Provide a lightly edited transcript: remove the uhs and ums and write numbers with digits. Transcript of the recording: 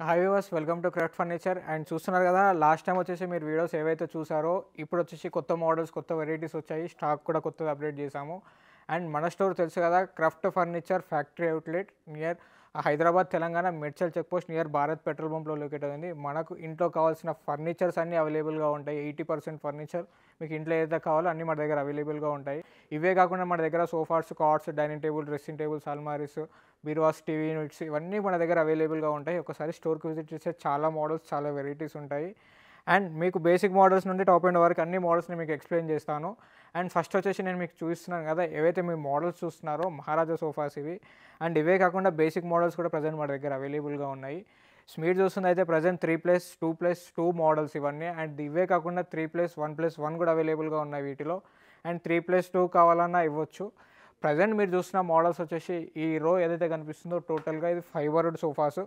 Hi viewers, welcome to craft furniture. And చూస్తున్నారు కదా, last time వచ్చేసి మీరు వీడియోస్ ఏవైతే చూసారో ఇప్పుడు వచ్చేసి కొత్త మోడల్స్, కొత్త వెరైటీస్ వచ్చాయి. స్టాక్ కూడా కొత్తగా అప్డేట్ చేసాము. అండ్ మన స్టోర్ తెలుసు కదా, craft furniture factory outlet near Hyderabad, Telangana, Medchal check post near Bharat petrol బంప్లో లొకేట్ అయింది. మనకు ఇంట్లో కావాల్సిన ఫర్నిచర్స్ అన్నీ అవైలబుల్గా ఉంటాయి. 80% ఫర్నిచర్ మీకు ఇంట్లో ఏదైతే కావాలో అన్నీ మన దగ్గర అవైలబుల్గా ఉంటాయి. ఇవే కాకుండా మన దగ్గర sofas, cots, dining table, dressing tables, అల్మారీస్, బీరువాస్, టీవీ యూనిట్స్ ఇవన్నీ మన దగ్గర అవైలబుల్గా ఉంటాయి. ఒకసారి స్టోర్కి విజిట్ చేస్తే చాలా మోడల్స్, చాలా వెరైటీస్ ఉంటాయి. అండ్ మీకు బేసిక్ మోడల్స్ నుండి టాప్ ఎండ్ వరకు అన్ని మోడల్స్ని మీకు ఎక్స్ప్లెయిన్ చేస్తాను. అండ్ ఫస్ట్ వచ్చేసి నేను మీకు చూపిస్తున్నాను కదా, ఏవైతే మీ మోడల్స్ చూస్తున్నారో మహారాజా సోఫాస్ ఇవి. అండ్ ఇవే కాకుండా బేసిక్ మోడల్స్ కూడా ప్రజెంట్ మన దగ్గర అవైలబుల్గా ఉన్నాయి. మీరు చూస్తుంది అయితే ప్రజెంట్ 3+2+2 మోడల్స్ ఇవన్నీ. అండ్ ఇవే కాకుండా 3+1+1 కూడా అవైలబుల్గా ఉన్నాయి వీటిలో. అండ్ 3+2 కావాలన్నా ఇవ్వచ్చు. ప్రజెంట్ మీరు చూస్తున్న మోడల్స్ వచ్చేసి ఈ రో ఏదైతే కనిపిస్తుందో టోటల్గా ఇది ఫైబర్డ్ సోఫాస్.